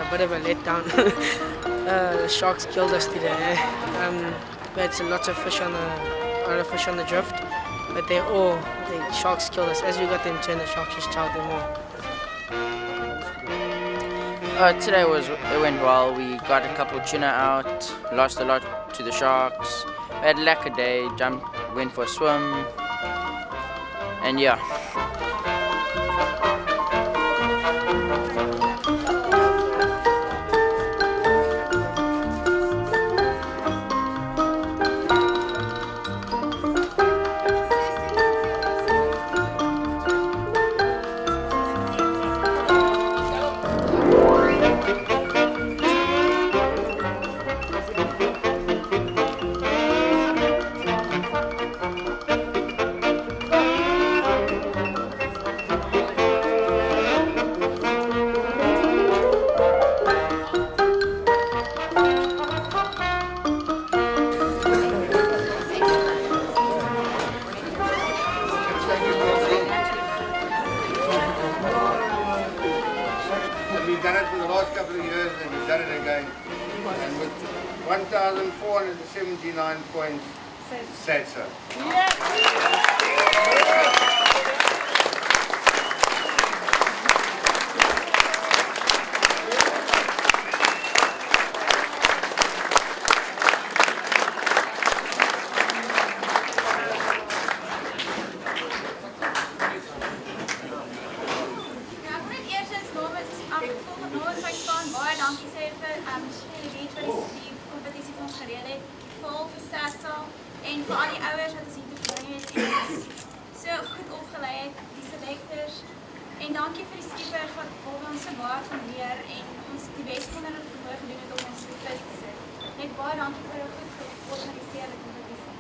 a bit of a letdown. The sharks killed us today. We had lots of fish on the drift, but the sharks killed us. As we got them turned, the sharks just chowed them all. Today it went well. We got a couple tuna out, lost a lot to the sharks. We had a lacquer day, went for a swim, and yeah. We've done it for the last couple of years and we've done it again. And with 1,479 points, said so. Baie dankie sê vir die kompetisie vir ons gereël het, vir SASA en vir al die ouers wat ons hier te bring het en ons so goed opgelei het, die selectors. En dankie vir die skippers wat ons so baie van leer en ons die beste van hulle vermoë gedoen het om ons so vis te sit. Net baie dankie vir 'n goed georganiseerde kompetisie.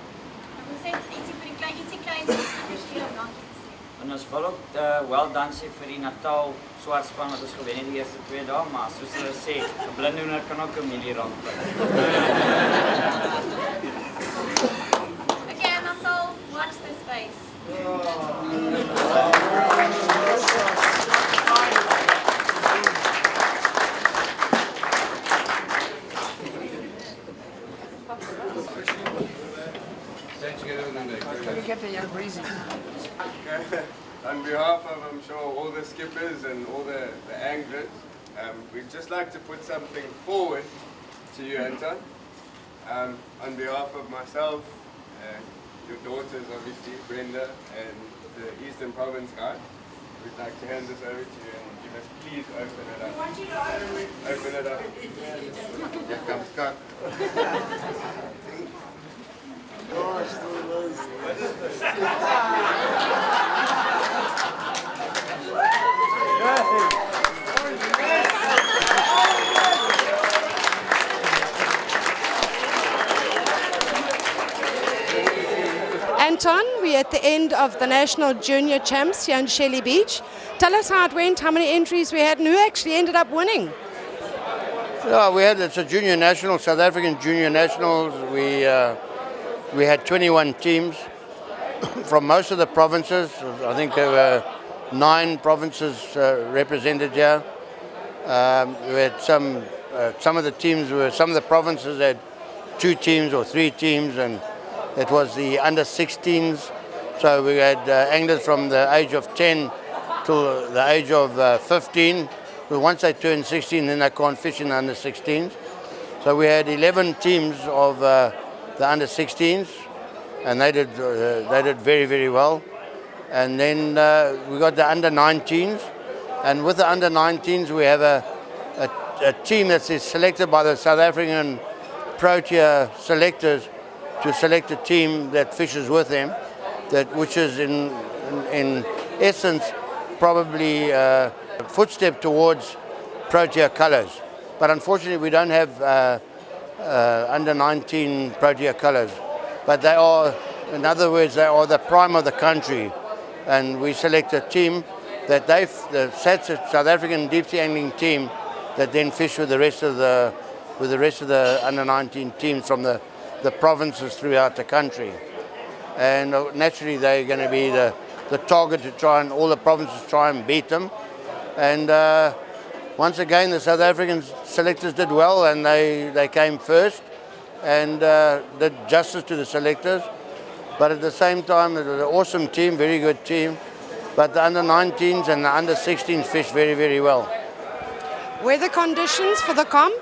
Ons sê ietsie klein so skippers hier op dankie. En ons wil ook well done sê vir die Natal swart span wat ons gewen het die eerste 2 dae, maar soos hulle sê, 'n blindoener kan ook 'n milie rondbring. Okay, Natal, watch this space. On behalf of, I'm sure, all the skippers and all the anglers, we'd just like to put something forward to you, Anton. On behalf of myself, your daughters, obviously, Brenda, and the Eastern Province guy, we'd like to hand this over to you and you must please open it up. Open it up. Here comes Scott. Gosh, Anton, we're at the end of the National Junior Champs here in Shelley Beach. Tell us how it went, how many entries we had, and who actually ended up winning. Yeah, it's a junior national, South African junior nationals. We had 21 teams from most of the provinces. I think there were 9 provinces represented here. We had some of the provinces had 2 teams or 3 teams, and it was the under 16s. So we had anglers from the age of 10 till the age of 15. But once they turn 16, then they can't fish in the under 16s. So we had 11 teams of the under 16s, and they did very, very well. And then we got the under 19s, and with the under 19s we have a team that is selected by the South African Protea selectors to select a team that fishes with them, which is in essence probably a footstep towards Protea colours. But unfortunately we don't have under 19 Protea colours. But they are, in other words, they are the prime of the country. And we select a team that the South African deep sea angling team that then fish with the rest of the under 19 teams from the provinces throughout the country. And naturally they're going to be the target to try and all the provinces try and beat them. And once again, the South African selectors did well, and they came first and did justice to the selectors. But at the same time, it was an awesome team, very good team. But the under-19s and the under-16s fished very, very well. Weather conditions for the comp?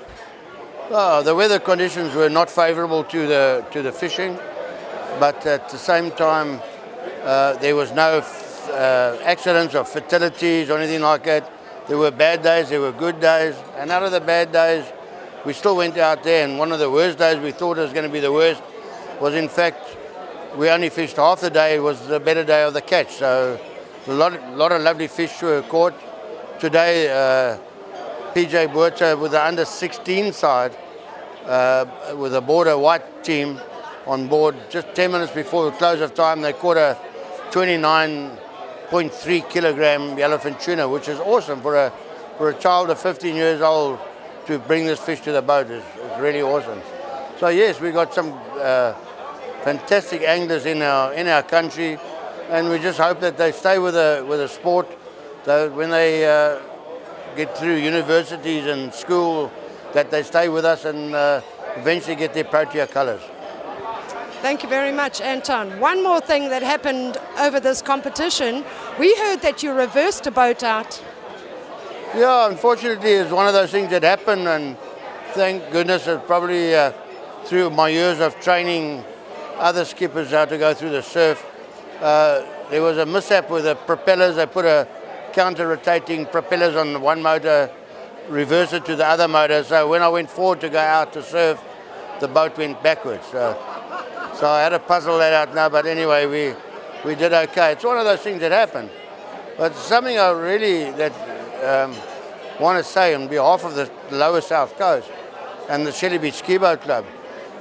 Oh, the weather conditions were not favourable to the fishing, but at the same time, there was no accidents or fatalities or anything like that. There were bad days, there were good days, and out of the bad days, we still went out there, and one of the worst days we thought was going to be the worst was, in fact, we only fished half the day, was the better day of the catch. So a lot of lovely fish were caught. Today, PJ Buerta with the under-16 side, with a border white team on board, just 10 minutes before the close of time, they caught a 29.3 kilogram yellowfin tuna, which is awesome for a child of 15 years old to bring this fish to the boat. It's really awesome. So yes, we got some fantastic anglers in our country, and we just hope that they stay with the sport. So when they get through universities and school, that they stay with us and eventually get their Protea colours. Thank you very much, Anton. One more thing that happened over this competition, we heard that you reversed a boat out. Yeah, unfortunately, it's one of those things that happen, and thank goodness it's probably through my years of training other skippers how to go through the surf. There was a mishap with the propellers. They put a counter-rotating propellers on one motor, reverse it to the other motor. So when I went forward to go out to surf, the boat went backwards. So I had to puzzle that out now, but anyway, we did okay. It's one of those things that happen. But something I really want to say on behalf of the Lower South Coast and the Shelley Beach Ski Boat Club,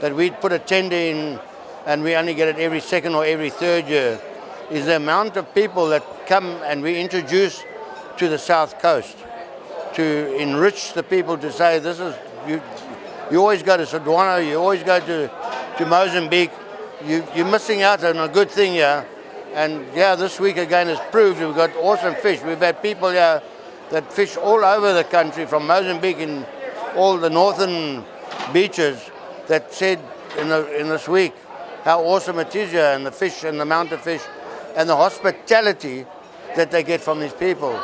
that we'd put a tender in and we only get it every second or every third year, is the amount of people that come and we introduce to the South Coast to enrich the people, to say this is, you always go to Sodwana, you always go to Mozambique, you're missing out on a good thing here. And yeah, this week again has proved we've got awesome fish. We've had people here that fish all over the country, from Mozambique and all the northern beaches, that said in this week how awesome it is here, and the fish and the amount of fish and the hospitality that they get from these people.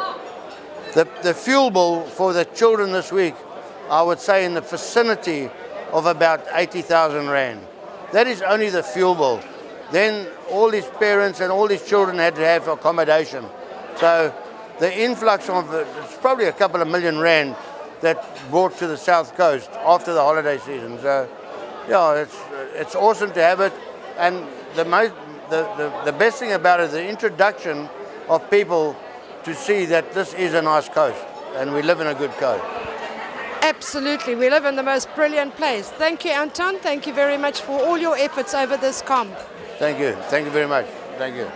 The fuel bill for the children this week, I would say in the vicinity of about 80,000 Rand. That is only the fuel bill. Then all these parents and all these children had to have accommodation. So the influx of it's probably a couple of million Rand that brought to the South Coast after the holiday season. So yeah, it's awesome to have it. And the best thing about it, the introduction of people to see that this is a nice coast and we live in a good coast. Absolutely, we live in the most brilliant place. Thank you, Anton. Thank you very much for all your efforts over this comp. Thank you very much. Thank you.